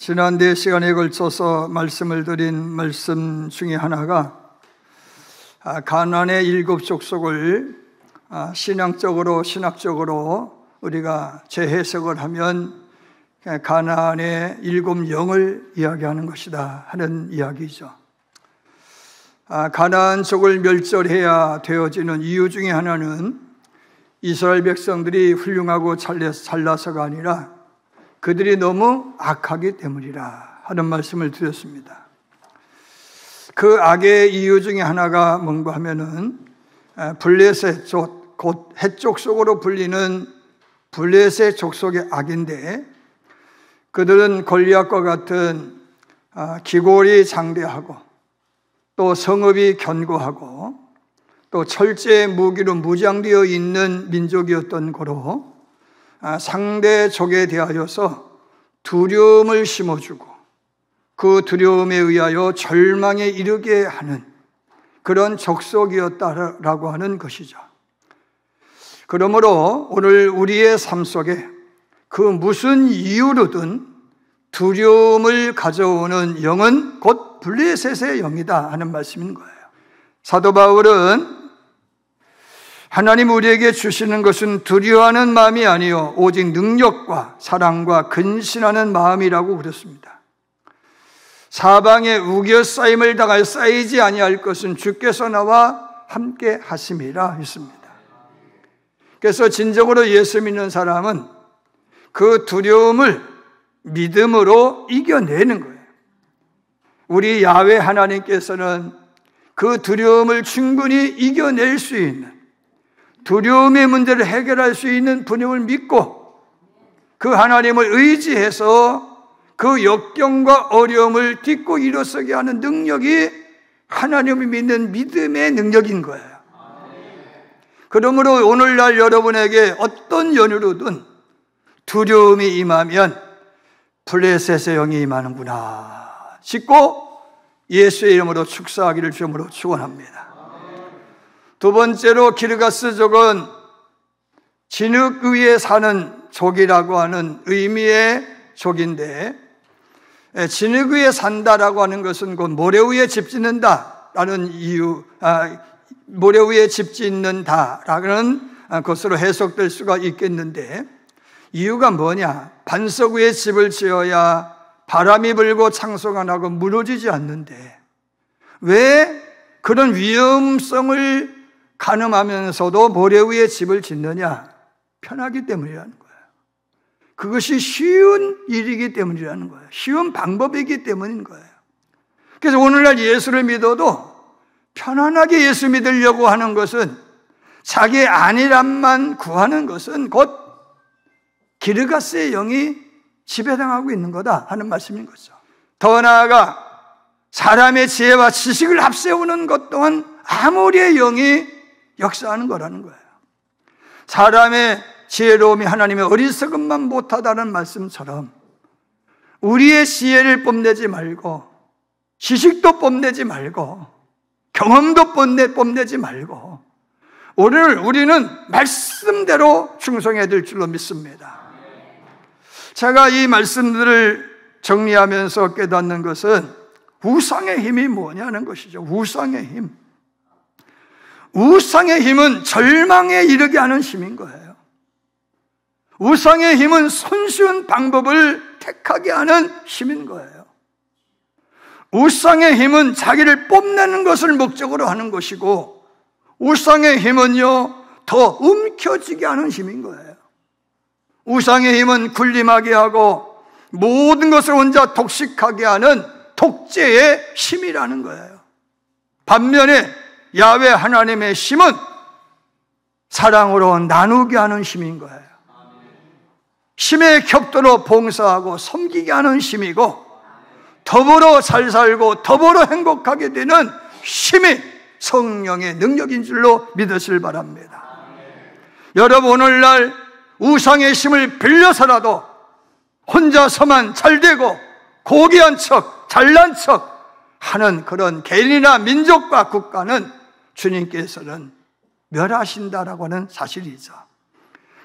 지난 4시간에 걸쳐서 말씀을 드린 말씀 중에 하나가 가나안의 7 족속을 신학적으로 우리가 재해석을 하면 가나안의 7 영을 이야기하는 것이다 하는 이야기죠. 가나안족을 멸절해야 되어지는 이유 중에 하나는 이스라엘 백성들이 훌륭하고 잘나서가 아니라 그들이 너무 악하기 때문이라 하는 말씀을 드렸습니다. 그 악의 이유 중에 하나가 뭔가 하면은 블레셋 족, 곧 헷족속으로 불리는 블레셋 족속의 악인데, 그들은 골리앗과 같은 기골이 장대하고 또 성읍이 견고하고 또 철제 무기로 무장되어 있는 민족이었던 고로 상대 족에 대하여서 두려움을 심어주고 그 두려움에 의하여 절망에 이르게 하는 그런 족속이었다라고 하는 것이죠. 그러므로 오늘 우리의 삶 속에 그 무슨 이유로든 두려움을 가져오는 영은 곧 블레셋의 영이다 하는 말씀인 거예요. 사도 바울은 하나님 우리에게 주시는 것은 두려워하는 마음이 아니요 오직 능력과 사랑과 근신하는 마음이라고 그랬습니다. 사방에 우겨싸임을 당할 쌓이지 아니할 것은 주께서 나와 함께 하심이라 했습니다. 그래서 진정으로 예수 믿는 사람은 그 두려움을 믿음으로 이겨내는 거예요. 우리 야훼 하나님께서는 그 두려움을 충분히 이겨낼 수 있는, 두려움의 문제를 해결할 수 있는 분임을 믿고 그 하나님을 의지해서 그 역경과 어려움을 딛고 일어서게 하는 능력이 하나님을 믿는 믿음의 능력인 거예요. 그러므로 오늘날 여러분에게 어떤 연유로든 두려움이 임하면 블레셋의 영이 임하는구나 싶고 예수의 이름으로 축사하기를 주님으로 축원합니다. 두 번째로 기르가스족은 진흙 위에 사는 족이라고 하는 의미의 족인데, 진흙 위에 산다라고 하는 것은 곧 모래 위에 집 짓는다라는 이유, 모래 위에 집 짓는다라는 것으로 해석될 수가 있겠는데, 이유가 뭐냐? 반석 위에 집을 지어야 바람이 불고 창소가 나고 무너지지 않는데 왜 그런 위험성을 가늠하면서도 모래 위에 집을 짓느냐? 편하기 때문이라는 거예요. 그것이 쉬운 일이기 때문이라는 거예요. 쉬운 방법이기 때문인 거예요. 그래서 오늘날 예수를 믿어도 편안하게 예수 믿으려고 하는 것은, 자기의 안일함만 구하는 것은 곧 기르가스의 영이 지배당하고 있는 거다 하는 말씀인 거죠. 더 나아가 사람의 지혜와 지식을 앞세우는 것 또한 아무리의 영이 역사하는 거라는 거예요. 사람의 지혜로움이 하나님의 어리석음만 못하다는 말씀처럼 우리의 지혜를 뽐내지 말고, 지식도 뽐내지 말고, 경험도 뽐내지 말고 오늘 우리는 말씀대로 충성해야 될 줄로 믿습니다. 제가 이 말씀들을 정리하면서 깨닫는 것은 우상의 힘이 뭐냐는 것이죠. 우상의 힘. 우상의 힘은 절망에 이르게 하는 힘인 거예요. 우상의 힘은 손쉬운 방법을 택하게 하는 힘인 거예요. 우상의 힘은 자기를 뽐내는 것을 목적으로 하는 것이고, 우상의 힘은요 더 움켜쥐게 하는 힘인 거예요. 우상의 힘은 군림하게 하고 모든 것을 혼자 독식하게 하는 독재의 힘이라는 거예요. 반면에 야훼 하나님의 힘은 사랑으로 나누게 하는 힘인 거예요. 힘의 격도로 봉사하고 섬기게 하는 힘이고, 더불어 잘 살고 더불어 행복하게 되는 힘이 성령의 능력인 줄로 믿으시길 바랍니다. 여러분, 오늘날 우상의 힘을 빌려서라도 혼자서만 잘되고 고귀한 척, 잘난 척 하는 그런 개인이나 민족과 국가는 주님께서는 멸하신다라고 하는 사실이죠.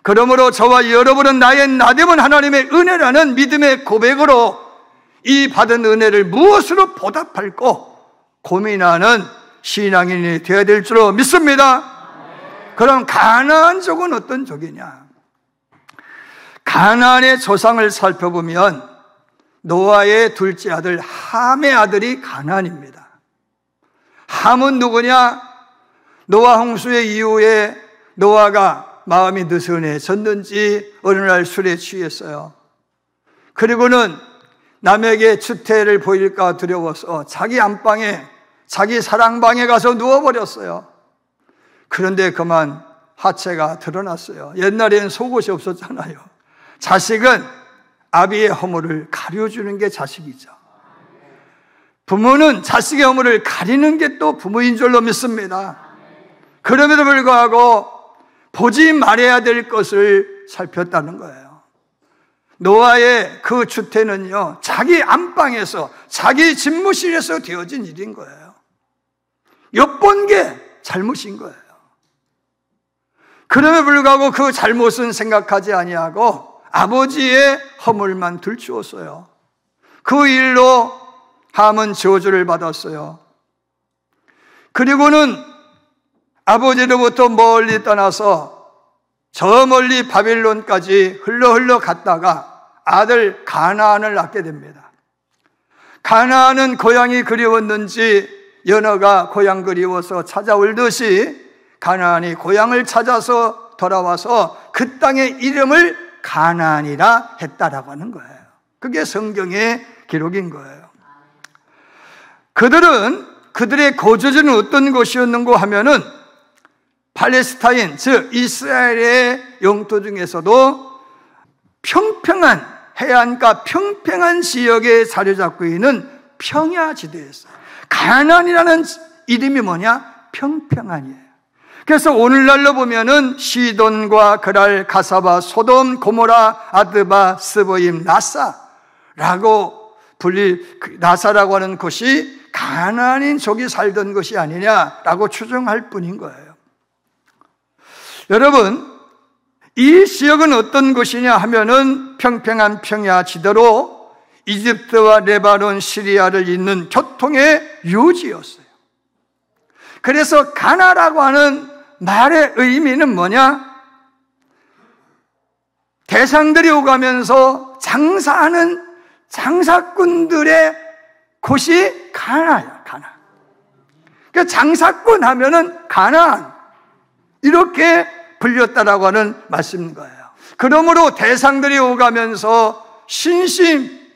그러므로 저와 여러분은 나의 나됨은 하나님의 은혜라는 믿음의 고백으로 이 받은 은혜를 무엇으로 보답할까 고민하는 신앙인이 되어야 될 줄로 믿습니다. 그럼 가나안족은 어떤 족이냐? 가나안의 조상을 살펴보면 노아의 둘째 아들 함의 아들이 가나안입니다. 함은 누구냐? 노아 홍수의 이후에 노아가 마음이 느슨해졌는지 어느 날 술에 취했어요. 그리고는 남에게 추태를 보일까 두려워서 자기 안방에, 자기 사랑방에 가서 누워버렸어요. 그런데 그만 하체가 드러났어요. 옛날에는 속옷이 없었잖아요. 자식은 아비의 허물을 가려주는 게 자식이죠. 부모는 자식의 허물을 가리는 게 또 부모인 줄로 믿습니다. 그럼에도 불구하고 보지 말아야 될 것을 살폈다는 거예요. 노아의 그 추태는요, 자기 안방에서, 자기 집무실에서 되어진 일인 거예요. 엿본 게 잘못인 거예요. 그럼에도 불구하고 그 잘못은 생각하지 아니하고 아버지의 허물만 들추었어요. 그 일로 함은 저주를 받았어요. 그리고는 아버지로부터 멀리 떠나서 저 멀리 바빌론까지 흘러 갔다가 아들 가나안을 낳게 됩니다. 가나안은 고향이 그리웠는지 연어가 고향 그리워서 찾아올듯이 가나안이 고향을 찾아서 돌아와서 그 땅의 이름을 가나안이라 했다라고 하는 거예요. 그게 성경의 기록인 거예요. 그들의 거주지는 어떤 곳이었는가 하면은 팔레스타인, 즉 이스라엘의 영토 중에서도 평평한 해안가 평평한 지역에 자리 잡고 있는 평야지대였어요. 가나안이라는 이름이 뭐냐? 평평한이에요. 그래서 오늘날로 보면은 시돈과 그랄, 가사바, 소돔, 고모라, 아드바, 스보임, 나사라고 나사라고 하는 곳이 가나안인 족이 살던 것이 아니냐라고 추정할 뿐인 거예요. 여러분, 이 지역은 어떤 곳이냐 하면은 평평한 평야 지대로 이집트와 레바논, 시리아를 잇는 교통의 요지였어요. 그래서 가나라고 하는 말의 의미는 뭐냐? 대상들이 오가면서 장사하는 장사꾼들의 곳이 가나야, 가나. 그러니까 장사꾼 하면은 가나안. 이렇게 불렸다라고 하는 말씀인 거예요. 그러므로 대상들이 오가면서 신심,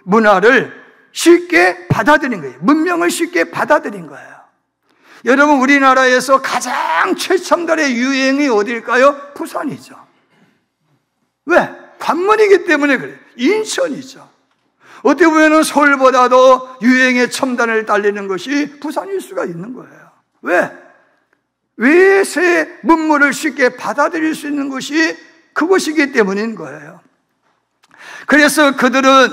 문화를 쉽게 받아들인 거예요. 문명을 쉽게 받아들인 거예요. 여러분, 우리나라에서 가장 최첨단의 유행이 어딜까요? 부산이죠. 왜? 관문이기 때문에 그래요. 인천이죠. 어떻게 보면 서울보다도 유행의 첨단을 달리는 것이 부산일 수가 있는 거예요. 왜? 외세 문물을 쉽게 받아들일 수 있는 것이 그것이기 때문인 거예요. 그래서 그들은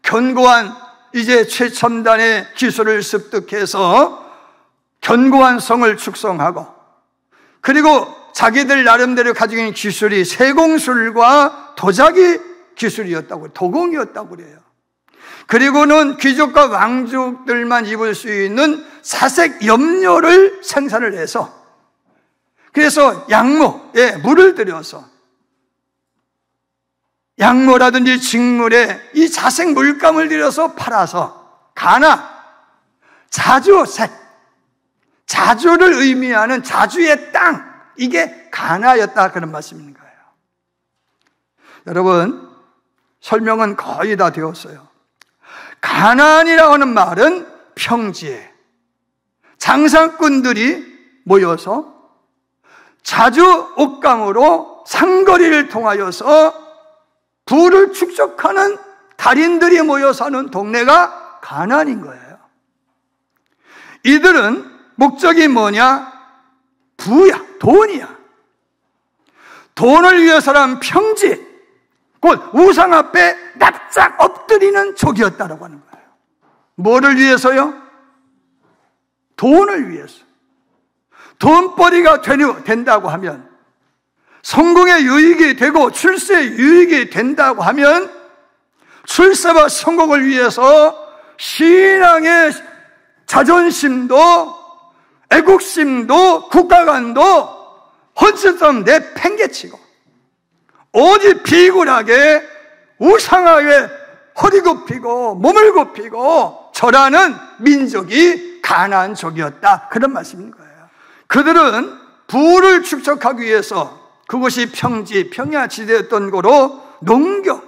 견고한 이제 최첨단의 기술을 습득해서 견고한 성을 축성하고, 그리고 자기들 나름대로 가지고 있는 기술이 세공술과 도자기 기술이었다고, 도공이었다고 그래요. 그리고는 귀족과 왕족들만 입을 수 있는 사색 염료를 생산을 해서, 그래서 양모에 물을 들여서 양모라든지 직물에 이 자색 물감을 들여서 팔아서 가나, 자주색, 자주를 의미하는 자주의 땅, 이게 가나였다, 그런 말씀인 거예요. 여러분, 설명은 거의 다 되었어요. 가나안이라고 하는 말은 평지에 장사꾼들이 모여서 자주 옥강으로 상거리를 통하여서 부를 축적하는 달인들이 모여 사는 동네가 가나안인 거예요. 이들은 목적이 뭐냐? 부야, 돈이야. 돈을 위해서란 평지, 곧 우상 앞에 납작 엎드리는 족이었다라고 하는 거예요. 뭐를 위해서요? 돈을 위해서. 돈벌이가 된다고 하면, 성공의 유익이 되고 출세의 유익이 된다고 하면 출세와 성공을 위해서 신앙의 자존심도 애국심도 국가관도 헌신성 내팽개치고 오직 비굴하게 우상하게 허리 굽히고 몸을 굽히고 절하는 민족이 가나안족이었다, 그런 말씀인 거예요. 그들은 부를 축적하기 위해서 그곳이 평지 평야지대였던 거로 농경,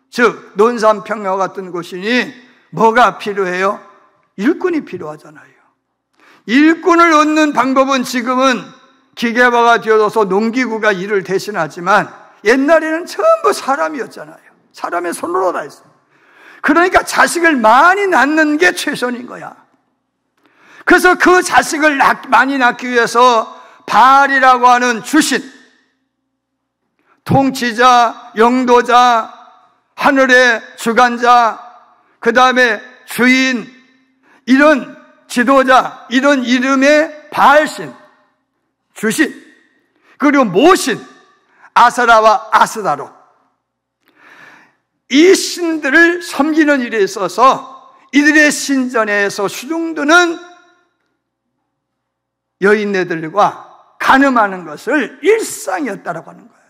즉 논산평야 같은 곳이니 뭐가 필요해요? 일꾼이 필요하잖아요. 일꾼을 얻는 방법은 지금은 기계화가 되어서 농기구가 일을 대신하지만 옛날에는 전부 사람이었잖아요. 사람의 손으로 다 했어요. 그러니까 자식을 많이 낳는 게 최선인 거야. 그래서 그 자식을 많이 낳기 위해서 바알이라고 하는 주신, 통치자, 영도자, 하늘의 주관자, 그 다음에 주인, 이런 지도자, 이런 이름의 바알신, 주신, 그리고 모신, 아세라와 아스다로, 이 신들을 섬기는 일에 있어서 이들의 신전에서 수종드는 여인네들과 간음하는 것을 일상이었다라고 하는 거예요.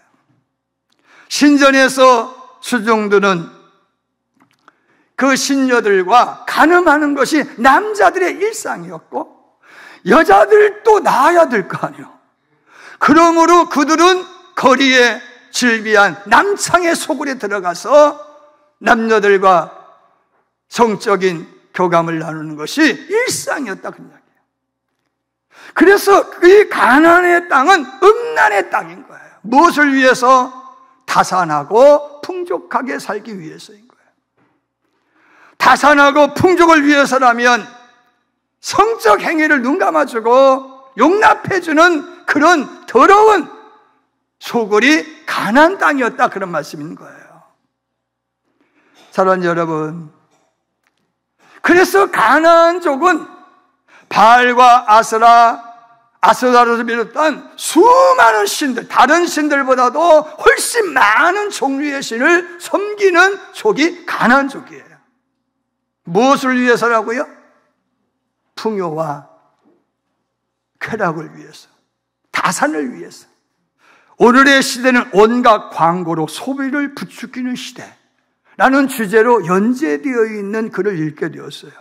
신전에서 수종드는 그 신녀들과 간음하는 것이 남자들의 일상이었고 여자들도 낳아야 될 거 아니에요. 그러므로 그들은 거리에 질비한 남창의 소굴에 들어가서 남녀들과 성적인 교감을 나누는 것이 일상이었다, 그 이야기예요. 그래서 이 가나안의 땅은 음란의 땅인 거예요. 무엇을 위해서? 다산하고 풍족하게 살기 위해서인 거예요. 다산하고 풍족을 위해서라면 성적 행위를 눈 감아주고 용납해주는 그런 더러운 소굴이 가나안 땅이었다, 그런 말씀인 거예요. 사랑하는 여러분, 그래서 가나안족은 바알과 아스라를 비롯한 수많은 신들, 다른 신들보다도 훨씬 많은 종류의 신을 섬기는 족이 가나안족이에요. 무엇을 위해서라고요? 풍요와 쾌락을 위해서, 다산을 위해서. 오늘의 시대는 온갖 광고로 소비를 부추기는 시대라는 주제로 연재되어 있는 글을 읽게 되었어요.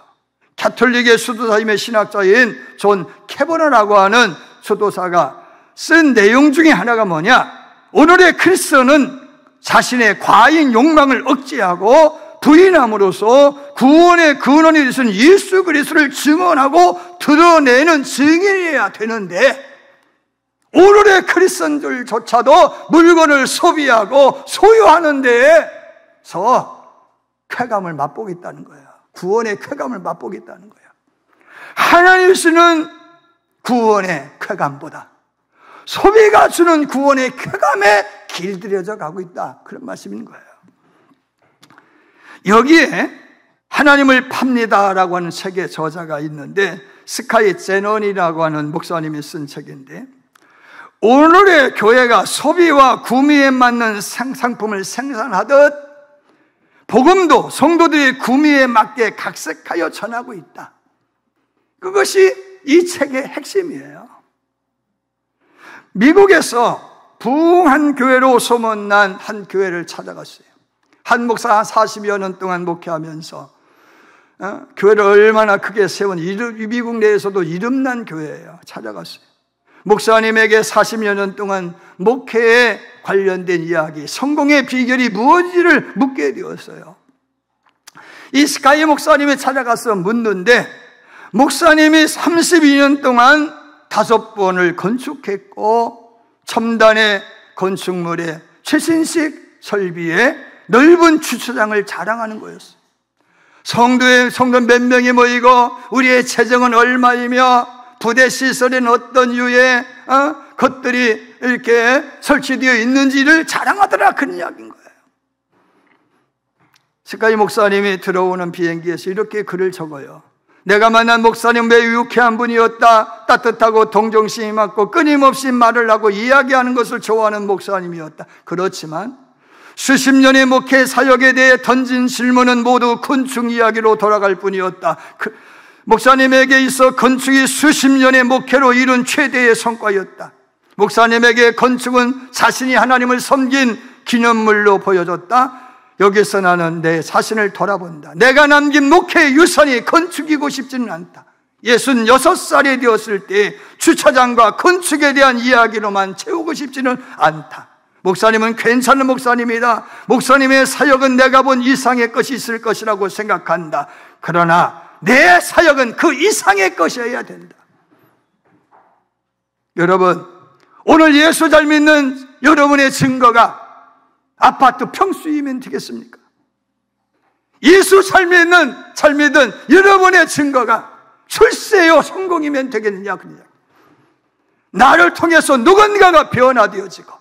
가톨릭의 수도사임의 신학자인 존 캐버너라고 하는 수도사가 쓴 내용 중에 하나가 뭐냐? 오늘의 크리스천은 자신의 과잉 욕망을 억제하고 부인함으로써 구원의 근원이 되신 예수 그리스도를 증언하고 드러내는 증인이어야 되는데, 오늘의 크리스천들조차도 물건을 소비하고 소유하는 데에서 쾌감을 맛보겠다는 거예요. 구원의 쾌감을 맛보겠다는 거예요. 하나님께서는 구원의 쾌감보다 소비가 주는 구원의 쾌감에 길들여져 가고 있다, 그런 말씀인 거예요. 여기에 하나님을 팝니다라고 하는 책의 저자가 있는데, 스카이 제넌이라고 하는 목사님이 쓴 책인데, 오늘의 교회가 소비와 구매에 맞는 상품을 생산하듯 복음도 성도들의 구매에 맞게 각색하여 전하고 있다. 그것이 이 책의 핵심이에요. 미국에서 부흥한 교회로 소문난 한 교회를 찾아갔어요. 한 목사가 40여 년 동안 목회하면서 교회를 얼마나 크게 세운 미국 내에서도 이름난 교회예요. 찾아갔어요. 목사님에게 40여 년 동안 목회에 관련된 이야기, 성공의 비결이 무엇인지를 묻게 되었어요. 이 스카이 목사님이 찾아가서 묻는데, 목사님이 32년 동안 5번을 건축했고 첨단의 건축물에 최신식 설비에 넓은 주차장을 자랑하는 거였어요. 성도 몇 명이 모이고 우리의 재정은 얼마이며 부대 시설에는 어떤 유의 것들이 이렇게 설치되어 있는지를 자랑하더라, 그런 이야기인 거예요. 스카이 목사님이 들어오는 비행기에서 이렇게 글을 적어요. 내가 만난 목사님 매우 유쾌한 분이었다. 따뜻하고 동정심이 많고 끊임없이 말을 하고 이야기하는 것을 좋아하는 목사님이었다. 그렇지만 수십 년의 목회 사역에 대해 던진 질문은 모두 건축 이야기로 돌아갈 뿐이었다. 목사님에게 있어 건축이 수십 년의 목회로 이룬 최대의 성과였다. 목사님에게 건축은 자신이 하나님을 섬긴 기념물로 보여졌다. 여기서 나는 내 자신을 돌아본다. 내가 남긴 목회의 유산이 건축이고 싶지는 않다. 66살이 되었을 때 주차장과 건축에 대한 이야기로만 채우고 싶지는 않다. 목사님은 괜찮은 목사님이다. 목사님의 사역은 내가 본 이상의 것이 있을 것이라고 생각한다. 그러나 내 사역은 그 이상의 것이어야 된다. 여러분, 오늘 예수 잘 믿는 여러분의 증거가 아파트 평수이면 되겠습니까? 예수 잘 믿는 여러분의 증거가 출세요 성공이면 되겠느냐? 그냥 나를 통해서 누군가가 변화되어지고,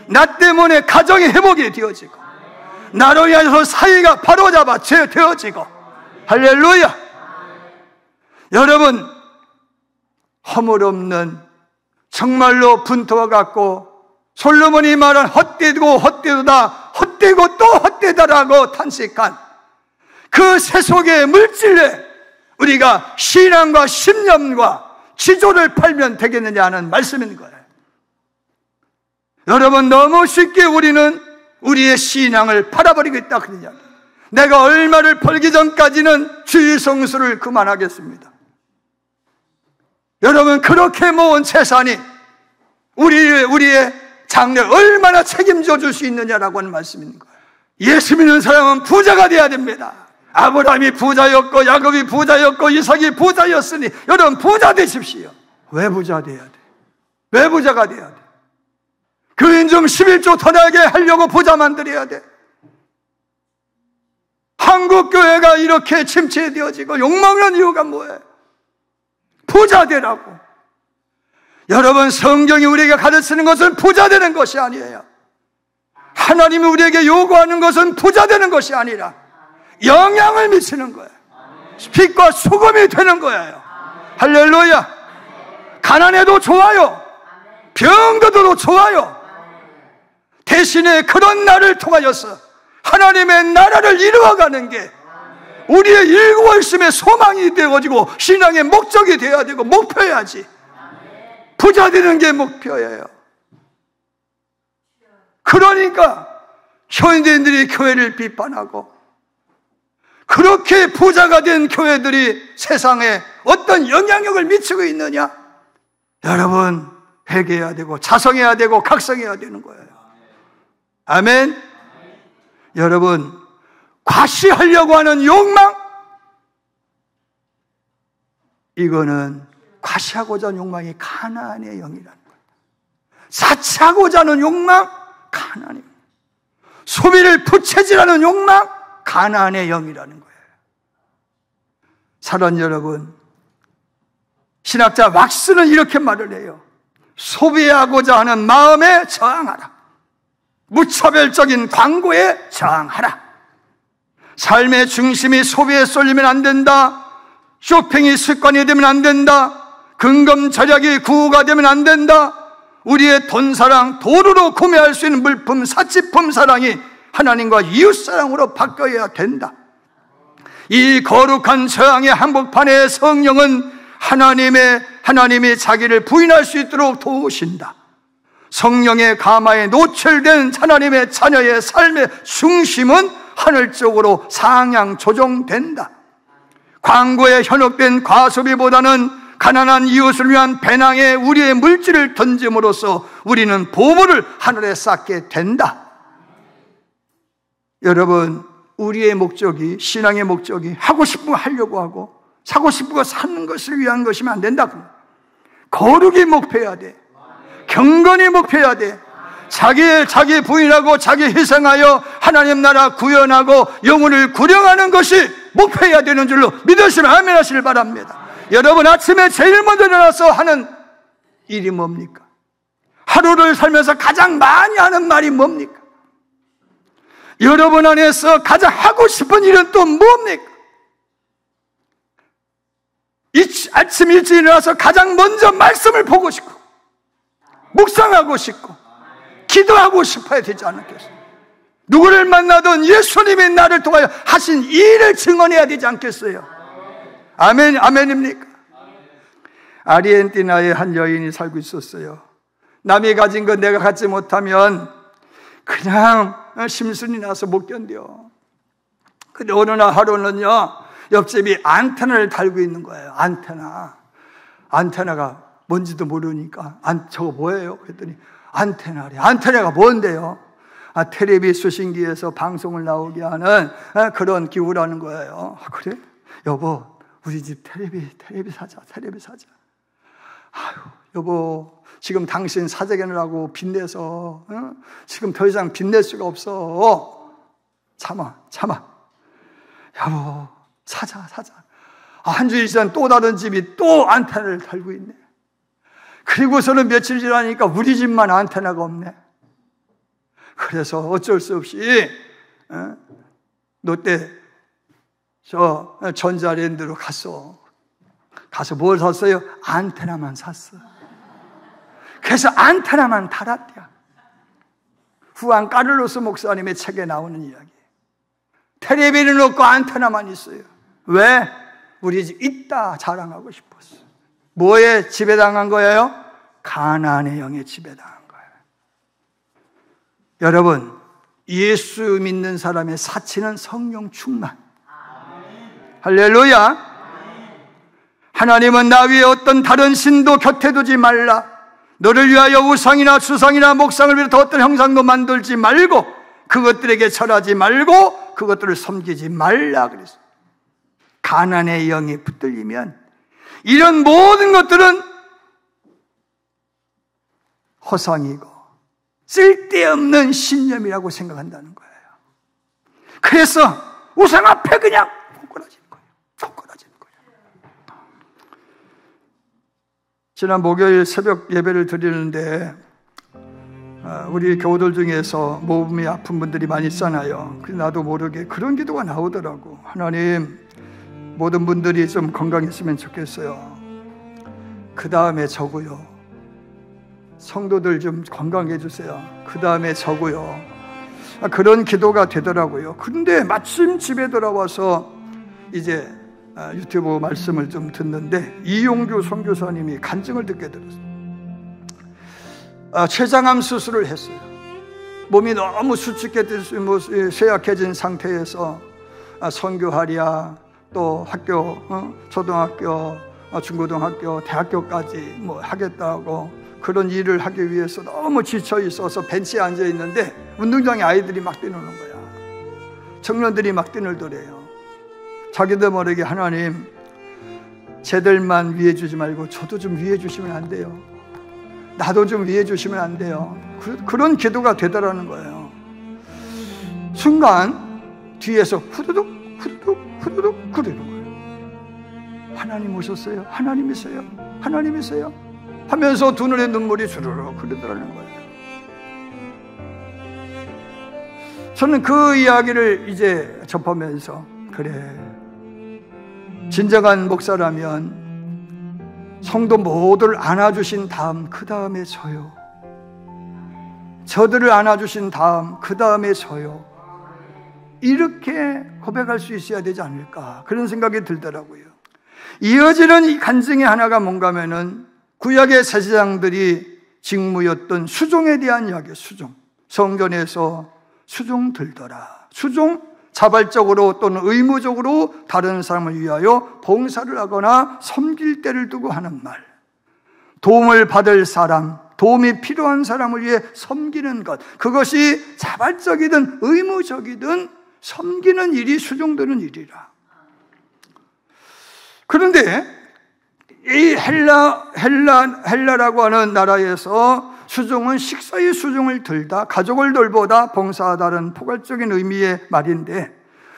나 때문에 가정이 회복이 되어지고, 나로 인해서 사회가 바로잡아 되어지고, 할렐루야! 여러분, 허물없는 정말로 분토와 같고, 솔로몬이 말한 헛되고 헛되도다, 헛되고 또 헛되다라고 탄식한 그 세속의 물질에 우리가 신앙과 신념과 지조를 팔면 되겠느냐 하는 말씀인 거예요. 여러분, 너무 쉽게 우리는 우리의 신앙을 팔아버리고 있다 그러냐. 내가 얼마를 벌기 전까지는 주의 성수를 그만하겠습니다. 여러분, 그렇게 모은 재산이 우리의 장래를 얼마나 책임져 줄 수 있느냐라고 하는 말씀인 거예요. 예수 믿는 사람은 부자가 돼야 됩니다. 아브라함이 부자였고, 야곱이 부자였고, 이삭이 부자였으니 여러분 부자 되십시오. 왜 부자 돼야 돼? 왜 부자가 돼야 돼? 교인좀 11조 더 나게 하려고 부자 만들어야 돼. 한국교회가 이렇게 침체되어지고 욕먹는 이유가 뭐예요? 부자 되라고. 여러분, 성경이 우리에게 가르치는 것은 부자 되는 것이 아니에요. 하나님이 우리에게 요구하는 것은 부자 되는 것이 아니라 영향을 미치는 거예요. 빛과 소금이 되는 거예요. 할렐루야. 가난해도 좋아요. 병들어도 좋아요. 대신에 그런 나를 통하여서 하나님의 나라를 이루어가는 게 우리의 일구월심의 소망이 되어지고 신앙의 목적이 되어야 되고 목표야지. 부자 되는 게 목표예요. 그러니까 현대인들이 교회를 비판하고, 그렇게 부자가 된 교회들이 세상에 어떤 영향력을 미치고 있느냐? 여러분, 회개해야 되고 자성해야 되고 각성해야 되는 거예요. 아멘. 여러분, 과시하려고 하는 욕망, 이거는 과시하고자 하는 욕망이 가나안의 영이라는 거예요. 사치하고자 하는 욕망, 가나안의 영. 소비를 부채질하는 욕망, 가나안의 영이라는 거예요. 사랑 여러분, 신학자 왁스는 이렇게 말을 해요. 소비하고자 하는 마음에 저항하라. 무차별적인 광고에 저항하라. 삶의 중심이 소비에 쏠리면 안 된다. 쇼핑이 습관이 되면 안 된다. 근검 절약이 구호가 되면 안 된다. 우리의 돈사랑, 도로로 구매할 수 있는 물품, 사치품 사랑이 하나님과 이웃사랑으로 바뀌어야 된다. 이 거룩한 저항의 한복판에 성령은 하나님이 자기를 부인할 수 있도록 도우신다. 성령의 가마에 노출된 하나님의 자녀의 삶의 중심은 하늘 쪽으로 상향 조정된다. 광고에 현혹된 과소비보다는 가난한 이웃을 위한 배낭에 우리의 물질을 던짐으로써 우리는 보물을 하늘에 쌓게 된다. 여러분, 우리의 목적이, 신앙의 목적이 하고 싶은 거 하려고 하고 사고 싶은 거 사는 것을 위한 것이면 안 된다. 거룩이 목표해야 돼. 경건이 목표해야 돼. 자기 부인하고 자기 희생하여 하나님 나라 구현하고 영혼을 구령하는 것이 목표해야 되는 줄로 믿으시면 아멘 하시길 바랍니다. 여러분, 아침에 제일 먼저 일어나서 하는 일이 뭡니까? 하루를 살면서 가장 많이 하는 말이 뭡니까? 여러분 안에서 가장 하고 싶은 일은 또 뭡니까? 아침 일찍 일어나서 가장 먼저 말씀을 보고 싶고 묵상하고 싶고 기도하고 싶어야 되지 않겠어요? 누구를 만나든 예수님이 나를 통하여 하신 일을 증언해야 되지 않겠어요? 아멘, 아멘입니까? 아르헨티나에 한 여인이 살고 있었어요. 남이 가진 거 내가 갖지 못하면 그냥 심술이 나서 못 견뎌. 근데 어느 날 하루는요, 옆집이 안테나를 달고 있는 거예요. 안테나가 뭔지도 모르니까 저거 뭐예요? 그랬더니 안테나래. 안테나가 뭔데요? 텔레비 수신기에서 방송을 나오게 하는 그런 기구라는 거예요. 그래? 여보, 우리 집 텔레비 사자. 아유, 여보, 지금 당신 사재견이라고 빚내서 지금 더 이상 빚낼 수가 없어. 참아. 여보, 사자. 한 주일 지난 또 다른 집이 또 안테나를 달고 있네. 그리고서는 며칠 지나니까 우리 집만 안테나가 없네. 그래서 어쩔 수 없이 롯데 전자랜드로 가서 뭘 샀어요? 안테나만 샀어. 그래서 안테나만 달았대요. 후안 까를로스 목사님의 책에 나오는 이야기. 텔레비는 없고 안테나만 있어요. 왜? 우리 집 있다 자랑하고 싶었어. 뭐에 지배당한 거예요? 가나안의 영에 지배당한 거예요. 여러분, 예수 믿는 사람의 사치는 성령 충만. 할렐루야. 하나님은 나 위에 어떤 다른 신도 곁에 두지 말라. 너를 위하여 우상이나 수상이나 목상을 비롯해 어떤 형상도 만들지 말고 그것들에게 절하지 말고 그것들을 섬기지 말라 그랬어요. 가난의 영이 붙들리면 이런 모든 것들은 허상이고 쓸데없는 신념이라고 생각한다는 거예요. 그래서 우상 앞에 그냥 고꾸라지는 거예요. 지난 목요일 새벽 예배를 드리는데 우리 교우들 중에서 몸이 아픈 분들이 많이 있잖아요. 나도 모르게 그런 기도가 나오더라고. 하나님, 모든 분들이 좀 건강했으면 좋겠어요. 그 다음에 저고요. 성도들 좀 건강해 주세요. 그 다음에 저고요. 그런 기도가 되더라고요. 그런데 마침 집에 돌아와서 이제 유튜브 말씀을 좀 듣는데 이용규 선교사님이 간증을 듣게 들었어요. 췌장암 수술을 했어요. 몸이 너무 수축해 쇠약해진 상태에서 선교하랴, 또 학교, 초등학교, 중고등학교, 대학교까지 하겠다고 그런 일을 하기 위해서 너무 지쳐 있어서 벤치에 앉아 있는데 운동장에 아이들이 막 뛰노는 거야. 청년들이 막 뛰놀더래요. 자기도 모르게 하나님, 쟤들만 위해 주지 말고 저도 좀 위해 주시면 안 돼요? 나도 좀 위해 주시면 안 돼요? 그런 기도가 되더라는 거예요. 순간 뒤에서 후두둑 그러는 거예요. 하나님 오셨어요? 하나님이세요? 하면서 두 눈에 눈물이 주르륵 흐르더라는 거예요. 저는 그 이야기를 이제 접하면서 그래, 진정한 목사라면 성도 모두를 안아주신 다음 그 다음에 저요, 저들을 안아주신 다음 그 다음에 저요, 이렇게 고백할 수 있어야 되지 않을까, 그런 생각이 들더라고요. 이어지는 이 간증의 하나가 뭔가 하면은 구약의 제사장들이 직무였던 수종에 대한 이야기예요. 수종. 성전에서 수종 들더라. 수종, 자발적으로 또는 의무적으로 다른 사람을 위하여 봉사를 하거나 섬길 때를 두고 하는 말. 도움을 받을 사람, 도움이 필요한 사람을 위해 섬기는 것, 그것이 자발적이든 의무적이든 섬기는 일이 수종되는 일이라. 그런데 이 헬라라고 하는 나라에서 수종은 식사의 수종을 들다, 가족을 돌보다, 봉사하다는 포괄적인 의미의 말인데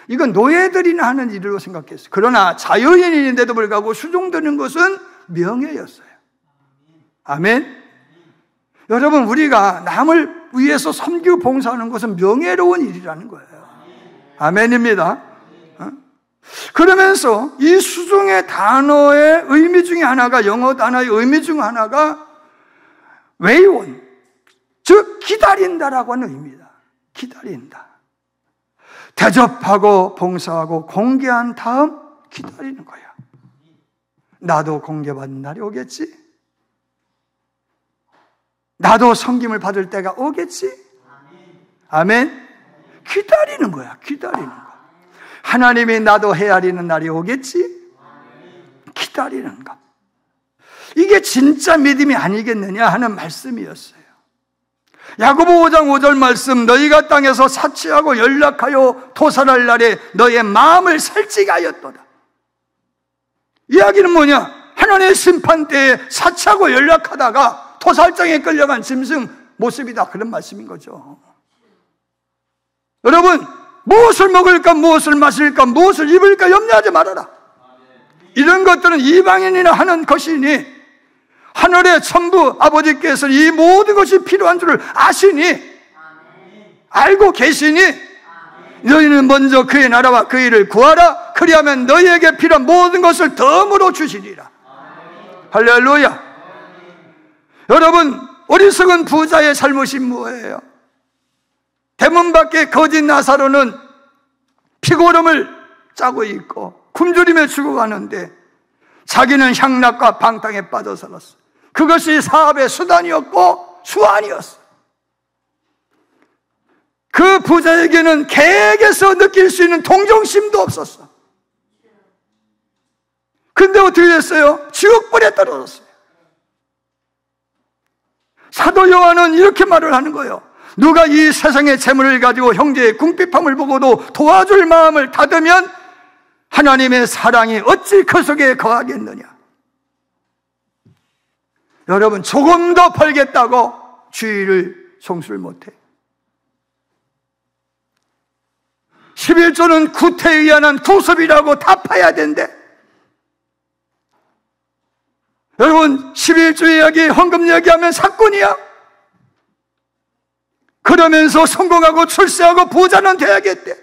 이건 노예들이나 하는 일로 생각했어요. 그러나 자유인인데도 불구하고 수종드는 것은 명예였어요. 아멘. 여러분, 우리가 남을 위해서 섬기고 봉사하는 것은 명예로운 일이라는 거예요. 아멘입니다. 그러면서 이 수종의 단어의 의미 중에 하나가, 영어 단어의 의미 중 하나가 웨이온, 즉 기다린다라고 하는 의미다. 기다린다. 대접하고 봉사하고 공개한 다음 기다리는 거야. 나도 공개받는 날이 오겠지? 나도 섬김을 받을 때가 오겠지? 아멘? 기다리는 거야. 기다리는 거. 하나님이 나도 헤아리는 날이 오겠지? 기다리는 것. 이게 진짜 믿음이 아니겠느냐 하는 말씀이었어요. 야고보 5장 5절 말씀, 너희가 땅에서 사치하고 연락하여 도살할 날에 너의 마음을 살찌가하였도다. 이야기는 뭐냐? 하나님의 심판 때에 사치하고 연락하다가 토살장에 끌려간 짐승 모습이다, 그런 말씀인 거죠. 여러분, 무엇을 먹을까, 무엇을 마실까, 무엇을 입을까 염려하지 말아라. 이런 것들은 이방인이나 하는 것이니 하늘의 천부 아버지께서 이 모든 것이 필요한 줄을 아시니, 알고 계시니, 너희는 먼저 그의 나라와 그 일을 구하라. 그리하면 너희에게 필요한 모든 것을 덤으로 주시리라. 할렐루야. 여러분, 어리석은 부자의 잘못이 뭐예요? 대문 밖에 거짓 나사로는 피고름을 짜고 있고 굶주림에 죽어가는데 자기는 향락과 방탕에 빠져 살았어. 그것이 사업의 수단이었고 수완이었어. 그 부자에게는 계획에서 느낄 수 있는 동정심도 없었어. 근데 어떻게 됐어요? 지옥불에 떨어졌어요. 사도 요한은 이렇게 말을 하는 거예요. 누가 이 세상의 재물을 가지고 형제의 궁핍함을 보고도 도와줄 마음을 닫으면 하나님의 사랑이 어찌 그 속에 거하겠느냐. 여러분, 조금 더 벌겠다고 주의를 송수를 못해. 11조는 구태에 의한 구습이라고 답해야 된대. 여러분, 11조 이야기, 헌금 이야기하면 사건이야. 그러면서 성공하고 출세하고 부자는 돼야겠대.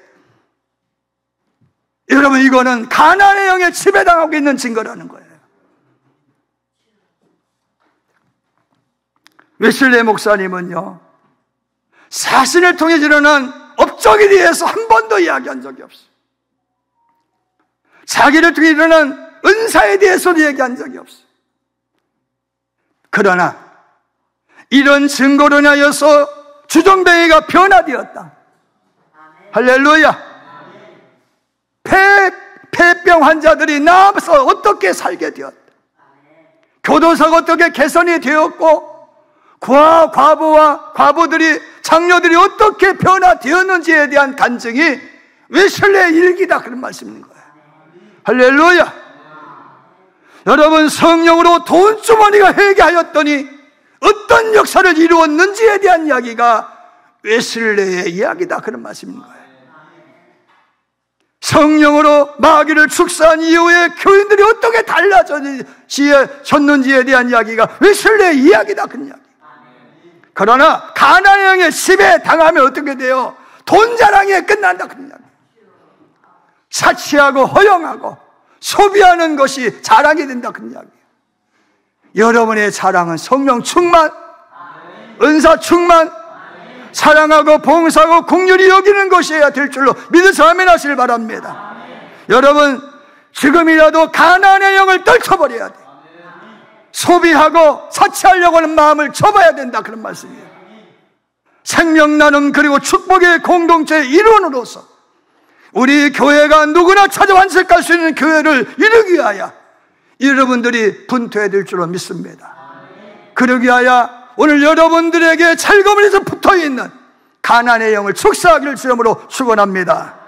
여러분, 이거는 가난의 영에 지배당하고 있는 증거라는 거예요. 웨슬리 목사님은요, 자신을 통해 일어난 업적에 대해서 한 번도 이야기한 적이 없어요. 자기를 통해 일어난 은사에 대해서도 얘기한 적이 없어요. 그러나 이런 증거로 인하여서 주정뱅이가 변화되었다. 할렐루야. 폐병 환자들이 나아서 어떻게 살게 되었다. 교도소가 어떻게 개선이 되었고, 과부와 과부들이, 장녀들이 어떻게 변화되었는지에 대한 간증이 웨슬리의 일기다, 그런 말씀인 거예요. 할렐루야. 여러분, 성령으로 돈주머니가 회개하였더니 어떤 역사를 이루었는지에 대한 이야기가 웨슬리의 이야기다, 그런 말씀인 거예요. 성령으로 마귀를 축사한 이후에 교인들이 어떻게 달라졌는지에 대한 이야기가 웨슬리의 이야기다, 그런 이야기. 그러나 가난의 영에 지배 당하면 어떻게 돼요? 돈 자랑에 끝난다, 그런 이야기. 사치하고 허영하고 소비하는 것이 자랑이 된다, 그런 이야기. 여러분의 자랑은 성령 충만, 은사 충만, 사랑하고 봉사하고 긍휼히 여기는 것이어야 될 줄로 믿으셔 아멘 하시길 바랍니다. 여러분, 지금이라도 가난의 영을 떨쳐버려야 돼. 소비하고 사치하려고 하는 마음을 접어야 된다, 그런 말씀이에요. 생명 나눔 그리고 축복의 공동체의 일원으로서 우리 교회가 누구나 찾아 완성할 수 있는 교회를 이루기 위하여 여러분들이 분투해야 될 줄로 믿습니다. 그러기 위하여 오늘 여러분들에게 철거물에서 붙어있는 가난의 영을 축사하기를 주름으로 축원합니다.